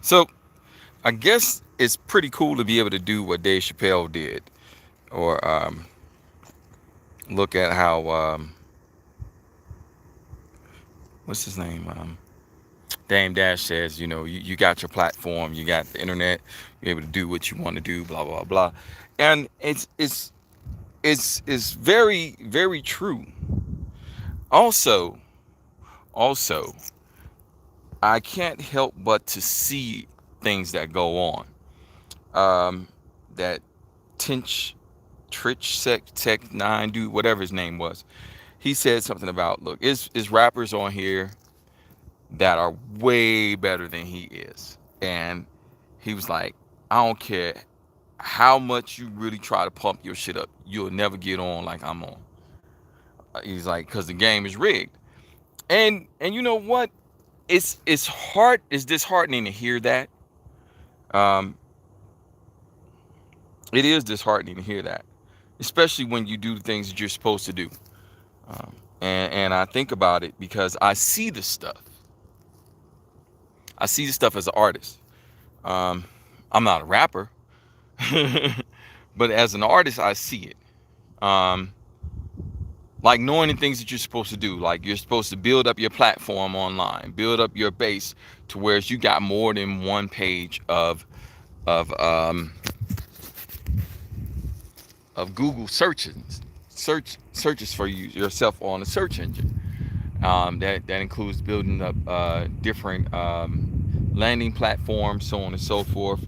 So I guess it's pretty cool to be able to do what Dave Chappelle did, or look at how what's his name? Dame Dash says, you got your platform, you got the internet, you're able to do what you want to do, blah blah blah, and it's very very true. Also, also, I can't help but to see things that go on. That Tinch Trich Tech 9 dude, whatever his name was, he said something about, look, is rappers on here that are way better than he is. And he was like, I don't care how much you really try to pump your shit up, you'll never get on like I'm on. He's like, because the game is rigged. And you know what? It's disheartening to hear that. Um, it is disheartening to hear that, especially when you do the things that you're supposed to do. And I think about it because I see this stuff. I see this stuff as an artist. Um, I'm not a rapper, but as an artist, I see it. Um, like knowing the things that you're supposed to do. Like you're supposed to build up your platform online, build up your base to where you got more than one page of um, of Google searches for yourself on the search engine. That includes building up different landing platforms, so on and so forth,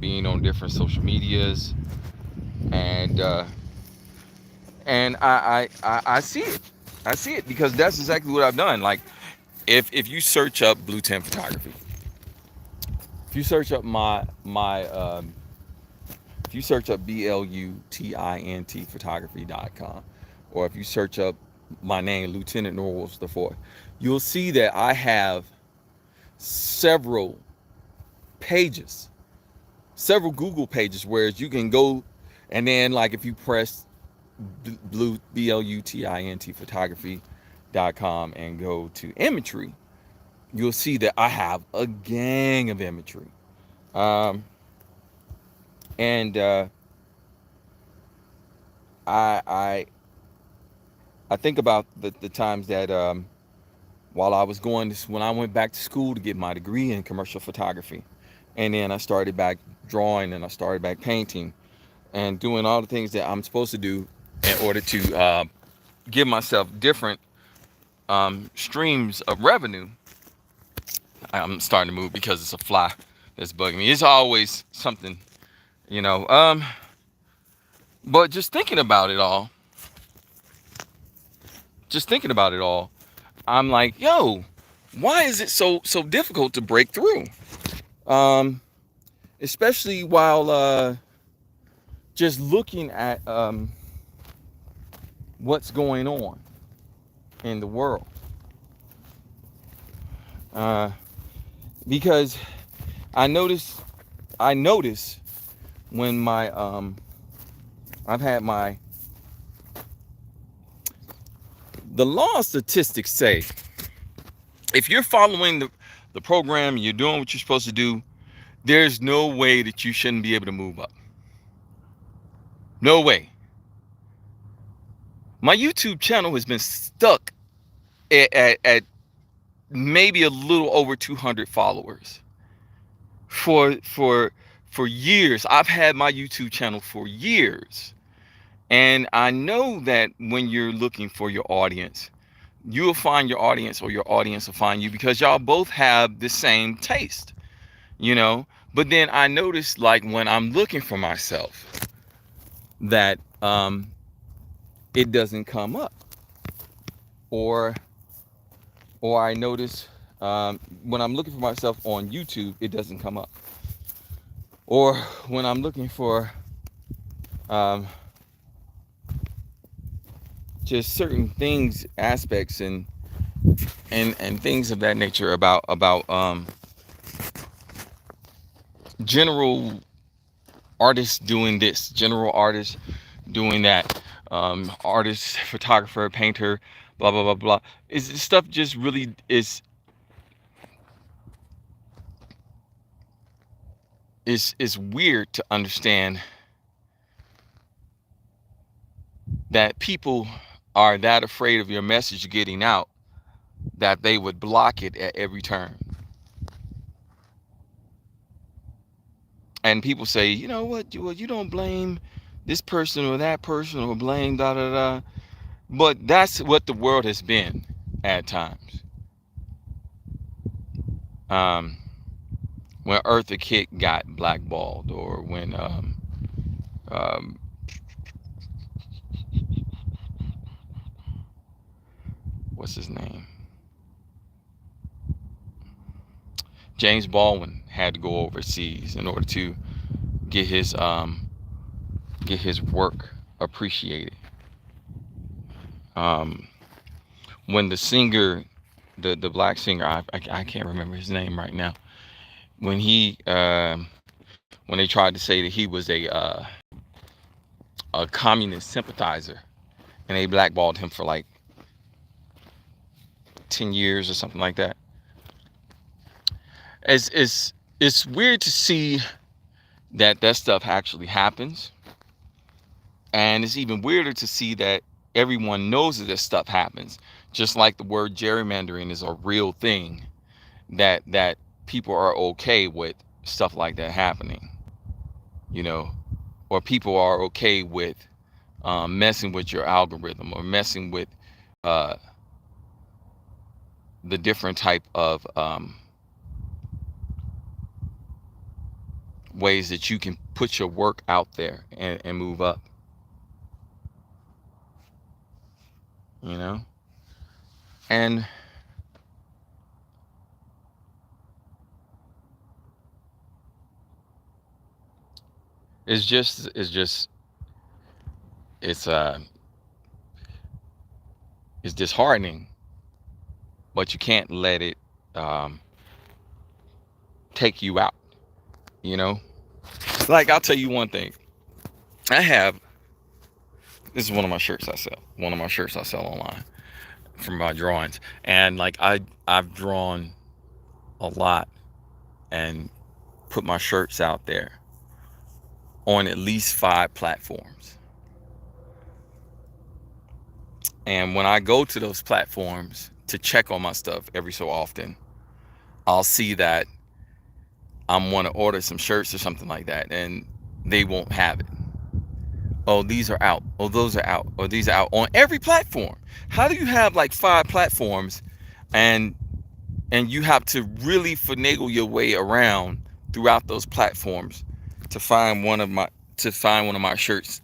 being on different social medias, and I see it. I see it because that's exactly what I've done. Like if you search up Blutint Photography, if you search up if you search up BLUTINT photography.com, or if you search up my name, Lieutenant Norwolf the Fourth, you'll see that I have several pages, several Google pages where you can go, and then like if you press Blue BLUTINT photography.com and go to imagery, you'll see that I have a gang of imagery. Um, and I I I think about the times that while I was when I went back to school to get my degree in commercial photography, and then I started back drawing and I started back painting and doing all the things that I'm supposed to do in order to give myself different streams of revenue. I'm starting to move because it's a fly that's bugging me. It's always something, you know. But just thinking about it all, I'm like, yo, why is it so difficult to break through? Um, Especially while just looking at what's going on in the world, uh, because I notice I notice when my I've had my the law of statistics say if you're following the program, you're doing what you're supposed to do, there's no way that you shouldn't be able to move up. No way. My YouTube channel has been stuck at maybe a little over 200 followers for years. I've had my YouTube channel for years, and I know that when you're looking for your audience, you will find your audience, or your audience will find you, because y'all both have the same taste, you know. But then I noticed, like when I'm looking for myself, that it doesn't come up, or I notice when I'm looking for myself on YouTube, it doesn't come up, or when I'm looking for um, just certain things, aspects, and things of that nature about general artists doing this, general artists doing that, artist, photographer, painter, blah blah blah blah. Is stuff just really is it's weird to understand that people are that afraid of your message getting out that they would block it at every turn. And people say, you know what, well, you don't blame this person or that person or blame da da da. But that's what the world has been at times. Um, when Eartha Kitt got blackballed, or when um, what's his name? James Baldwin had to go overseas in order to get his work appreciated. When the singer, the black singer, I can't remember his name right now. When when they tried to say that he was a communist sympathizer, and they blackballed him for like 10 years or something like that. It's weird to see that stuff actually happens, and it's even weirder to see that everyone knows that this stuff happens. Just like the word gerrymandering is a real thing, that people are okay with stuff like that happening, you know, or people are okay with messing with your algorithm, or messing with uh, the different type of ways that you can put your work out there and move up, you know. And it's it's disheartening, but you can't let it take you out, you know. Like, I'll tell you one thing. This is one of my shirts I sell. One of my shirts I sell online from my drawings. And like I've drawn a lot and put my shirts out there on at least 5 platforms. And when I go to those platforms to check on my stuff every so often, I'll see that I'm want to order some shirts or something like that, and they won't have it. Oh, these are out. Oh, those are out. Or these are out on every platform. How do you have like 5 platforms, and you have to really finagle your way around throughout those platforms to find one of my shirts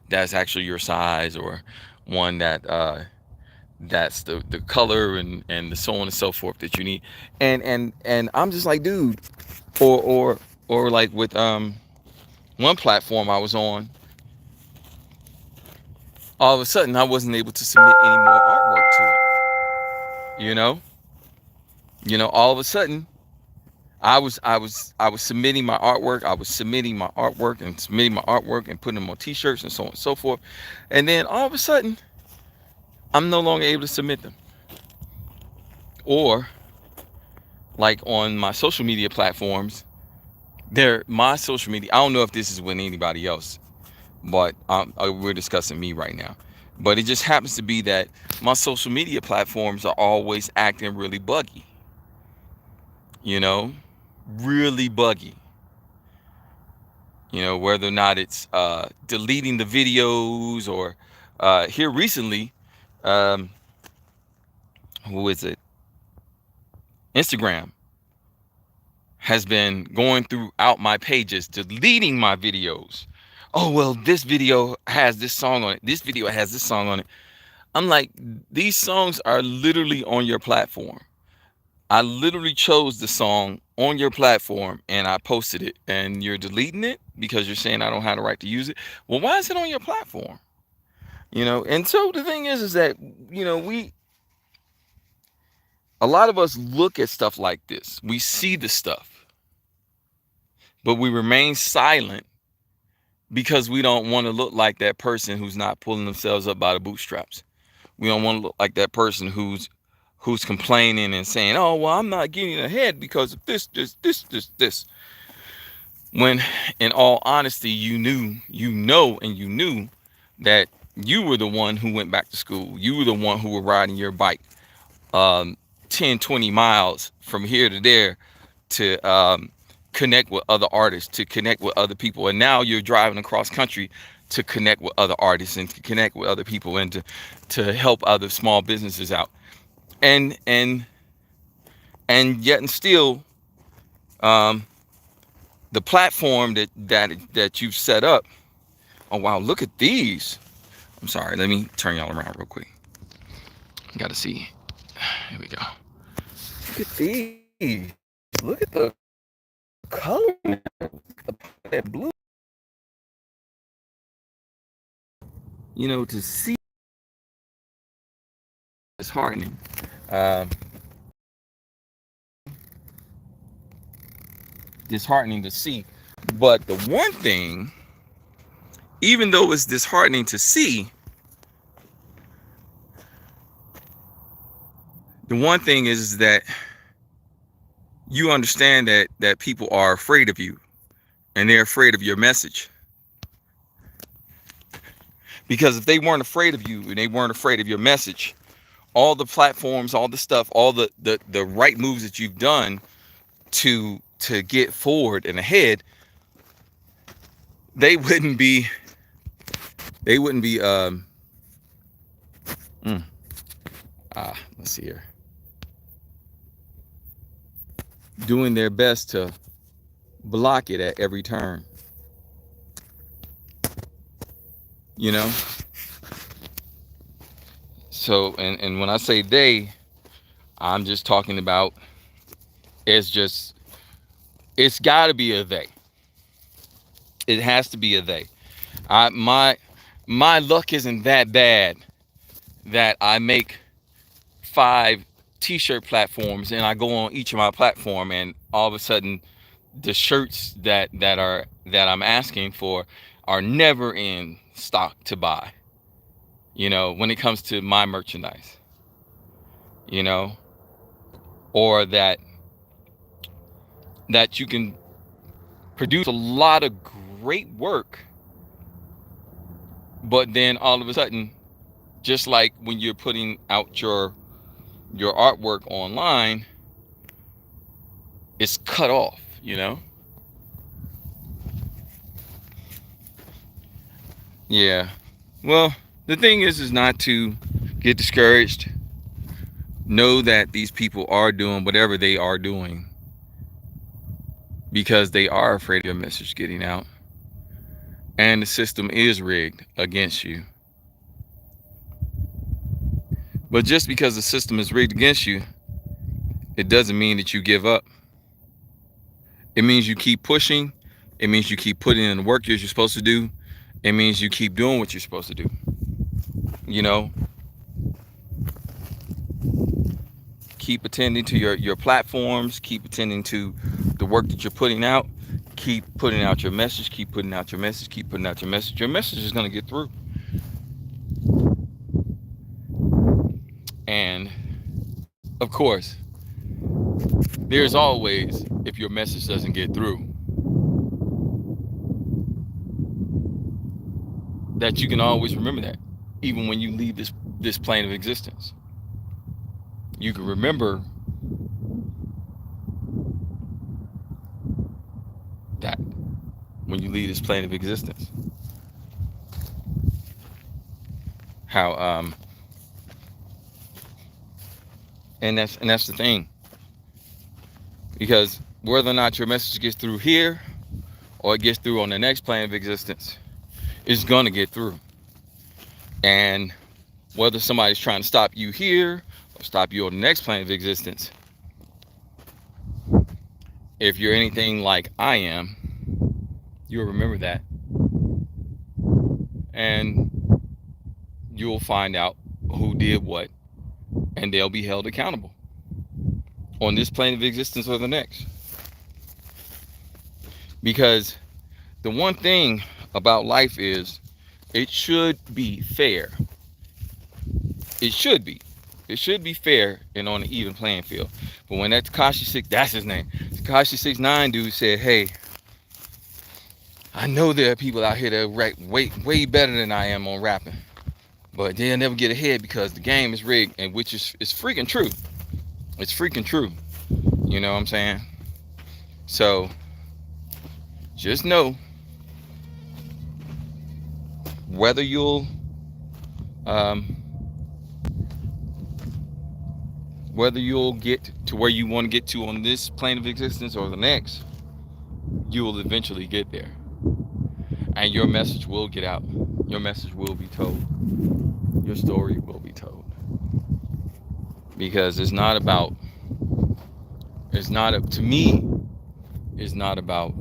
that's actually your size, or one that that's the color and the so on and so forth that you need. And I'm just like, dude. Or like with one platform I was on, all of a sudden I wasn't able to submit any more artwork to it. All of a sudden I was submitting my artwork. I was submitting my artwork and submitting my artwork and putting them on t-shirts and so on and so forth. And then all of a sudden I'm no longer able to submit them. Or like on my social media platforms, my social media, I don't know if this is with anybody else, but we're discussing me right now. But it just happens to be that my social media platforms are always acting really buggy. Really buggy. Whether or not it's deleting the videos, or here recently, who is it? Instagram has been going throughout my pages, deleting my videos. Oh, well, this video has this song on it. This video has this song on it. I'm like, these songs are literally on your platform. I literally chose the song on your platform and I posted it, and you're deleting it because you're saying I don't have the right to use it. Well, why is it on your platform? And so the thing is that, a lot of us look at stuff like this. We see the stuff, but we remain silent because we don't want to look like that person who's not pulling themselves up by the bootstraps. We don't want to look like that person who's complaining and saying, oh, well, I'm not getting ahead because of this. when in all honesty you knew that you were the one who went back to school. You were the one who were riding your bike um 10-20 miles from here to there to connect with other artists, to connect with other people. And now you're driving across country to connect with other artists and to connect with other people and to help other small businesses out. And yet and still, um the platform that you've set up. Oh wow, look at these. I'm sorry, let me turn y'all around real quick. Gotta see. Here we go. Look at these. Look at the color. That blue. You know, to see, it's heartening. Uh, disheartening to see. But the one thing, even though it's disheartening to see, the one thing is that you understand that people are afraid of you, and they're afraid of your message. Because if they weren't afraid of you and they weren't afraid of your message, all the platforms, all the stuff, all the right moves that you've done to get forward and ahead, they wouldn't be let's see here, doing their best to block it at every turn, you know. So and when I say they, I'm just talking about, it's got to be a they. It has to be a they. My luck isn't that bad that I make 5 t-shirt platforms and I go on each of my platform, and all of a sudden the shirts that I'm asking for are never in stock to buy, you know, when it comes to my merchandise, you know. Or that you can produce a lot of great work, but then all of a sudden, just like when you're putting out your artwork online, it's cut off, you know. Yeah. Well, the thing is not to get discouraged. Know that these people are doing whatever they are doing because they are afraid of your message getting out, and the system is rigged against you. But just because the system is rigged against you, it doesn't mean that you give up. It means you keep pushing. It means you keep putting in the work you're supposed to do. It means you keep doing what you're supposed to do. You know, keep attending to your platforms. Keep attending to the work that you're putting out. Keep putting out your message. Keep putting out your message. Keep putting out your message. Your message is going to get through. And of course, there's always, if your message doesn't get through, that you can always remember that, even when you leave this plane of existence. You can remember that when you leave this plane of existence. How and that's the thing. Because whether or not your message gets through here or it gets through on the next plane of existence, it's gonna get through. And whether somebody's trying to stop you here or stop you on the next plane of existence, if you're anything like I am, you'll remember that. And you'll find out who did what, and they'll be held accountable on this plane of existence or the next. Because the one thing about life is it should be fair. It should be. It should be fair and on an even playing field. But when that Tekashi 6, that's his name, Tekashi 69 dude said, hey, I know there are people out here that rap way better than I am on rapping, but they'll never get ahead because the game is rigged, and which is freaking true. It's freaking true. You know what I'm saying? So just know whether you'll get to where you want to get to on this plane of existence or the next, you will eventually get there, and your message will get out. Your message will be told. Your story will be told, because it's not about to me, it's not about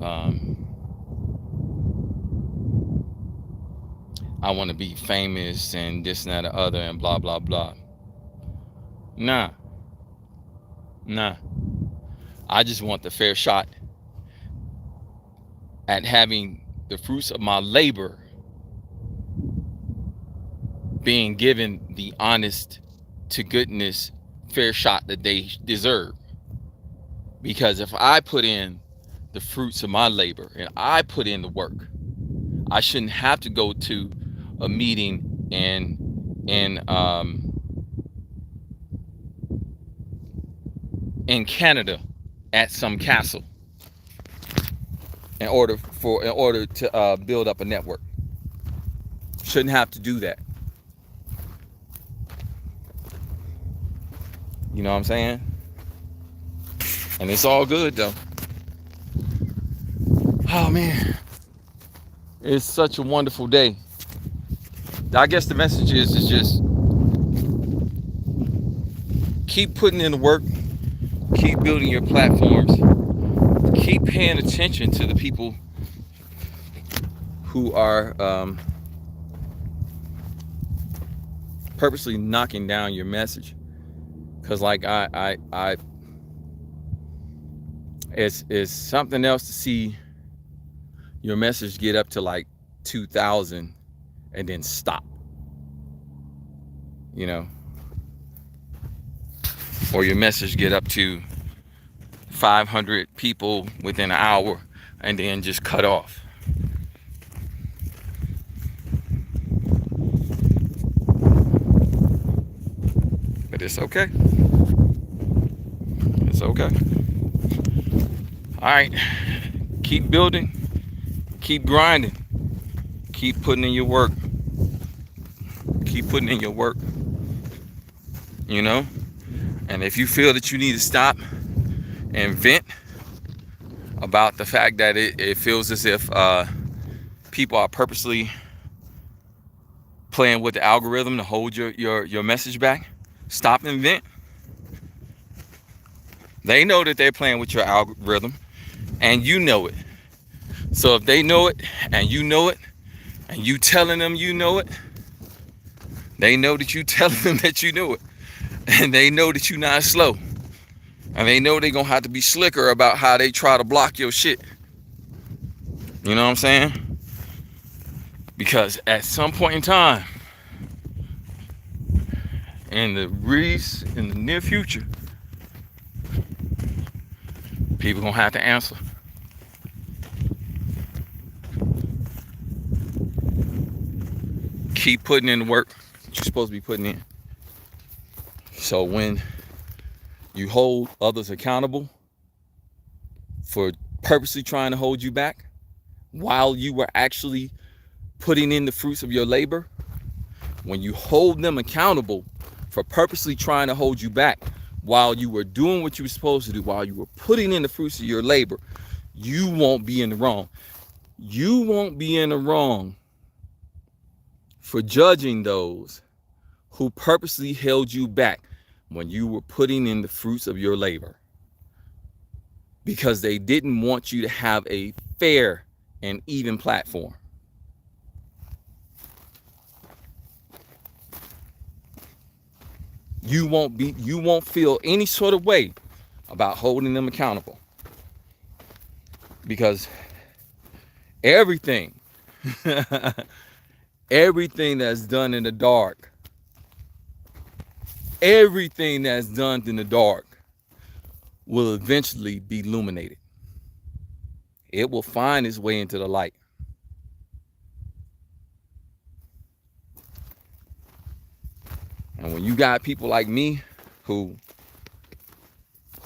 I want to be famous and this and that and the other and blah blah blah. Nah. I just want the fair shot at having the fruits of my labor being given the honest to goodness fair shot that they deserve. Because if I put in the fruits of my labor and I put in the work, I shouldn't have to go to a meeting in Canada at some castle in order to build up a network. Shouldn't have to do that. You know what I'm saying? And it's all good though. Oh man, it's such a wonderful day. I guess the message is just keep putting in the work, keep building your platforms, keep paying attention to the people who are purposely knocking down your message. Because like it's something else to see your message get up to like 2,000 and then stop, you know, or your message get up to 500 people within an hour and then just cut off. But it's okay. It's okay. All right, keep building, keep grinding, keep putting in your work, you know. And if you feel that you need to stop and vent about the fact that it feels as if people are purposely playing with the algorithm to hold your message back, stop and vent. They know that they're playing with your algorithm, and you know it. So if they know it and you know it, and you telling them you know it, they know that you telling them that you know it, and they know that you're not slow, and they know they're gonna have to be slicker about how they try to block your shit. You know what I'm saying? Because at some point in time, in the near future, people gonna have to answer. Keep putting in the work that you're supposed to be putting in. So when you hold others accountable for purposely trying to hold you back while you were actually putting in the fruits of your labor, when you hold them accountable for purposely trying to hold you back while you were doing what you were supposed to do, while you were putting in the fruits of your labor, you won't be in the wrong. You won't be in the wrong for judging those who purposely held you back when you were putting in the fruits of your labor, because they didn't want you to have a fair and even platform. You won't feel any sort of way about holding them accountable, because everything that's done in the dark, will eventually be illuminated. It will find its way into the light. And when you got people like me who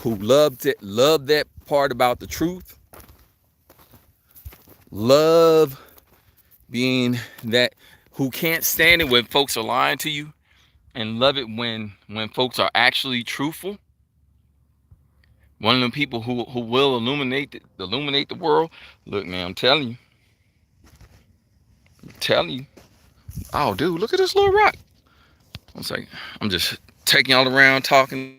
love that part about the truth, love being that, who can't stand it when folks are lying to you, and love it when folks are actually truthful. One of them people who will illuminate the world. Look, man, I'm telling you. Oh, dude, look at this little rock. One second. I'm just taking y'all around talking.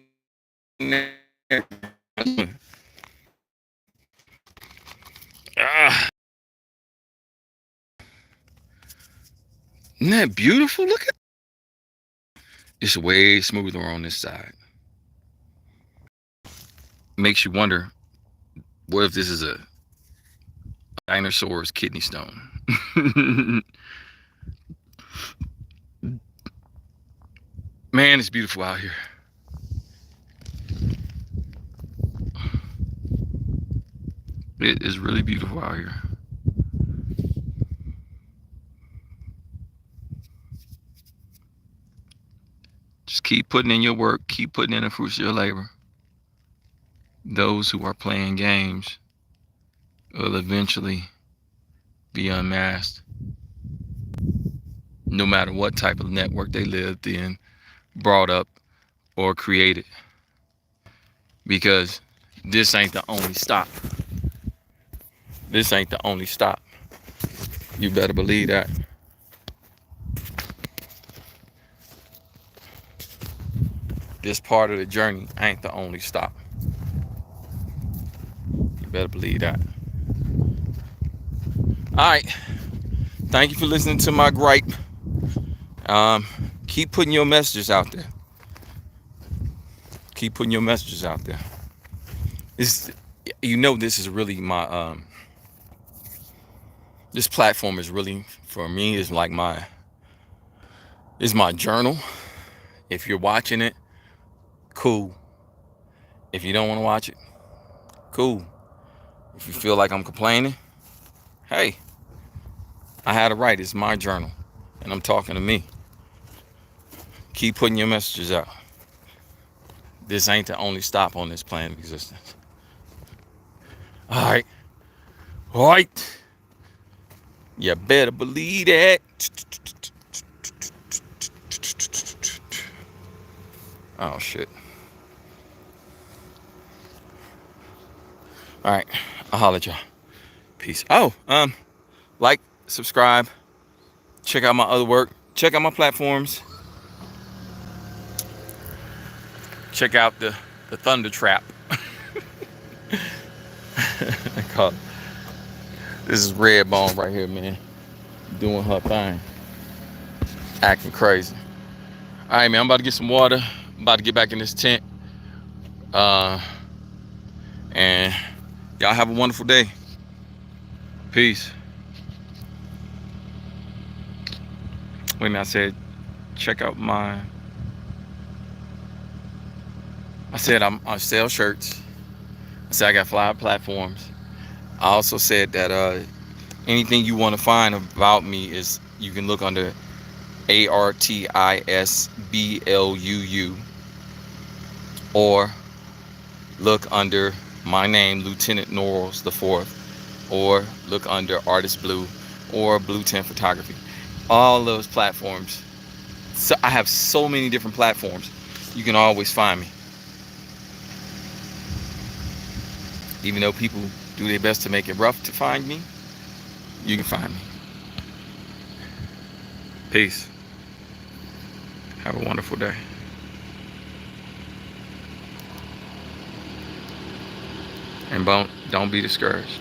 Ah, isn't that beautiful? Look at, it's way smoother on this side. Makes you wonder, what if this is a dinosaur's kidney stone? Man, it's beautiful out here. It is really beautiful out here. Just keep putting in your work, keep putting in the fruits of your labor. Those who are playing games will eventually be unmasked, no matter what type of network they lived in, brought up, or created. Because this ain't the only stop. This ain't the only stop. You better believe that. This part of the journey ain't the only stop. You better believe that. All right. Thank you for listening to my gripe. Keep putting your messages out there. Keep putting your messages out there. This, this is really my this platform is really, for me, is like my journal. If you're watching it, cool. If you don't want to watch it, cool. If you feel like I'm complaining, hey, I had a right. It's my journal, and I'm talking to me. Keep putting your messages out. This ain't the only stop on this plane of existence. All right. All right. You better believe that. Oh, shit. All right. I'll holler at y'all. Peace. Oh, like, subscribe, check out my other work, check out my platforms, check out the Thunder Trap. This is Red Bone right here, man, doing her thing, acting crazy. All right, man, I'm about to get some water. I'm about to get back in this tent. And y'all have a wonderful day. Peace. Wait a minute, I said check out my, I said I sell shirts. I said I got 5 platforms. I also said that anything you want to find about me is, you can look under ARTISBLUU, or look under my name, Lieutenant Norrells the Fourth, or look under Artistbluu or Blutintphotography. All those platforms. So I have so many different platforms. You can always find me. Even though people do their best to make it rough to find me, you can find me. Peace. Have a wonderful day. And don't be discouraged.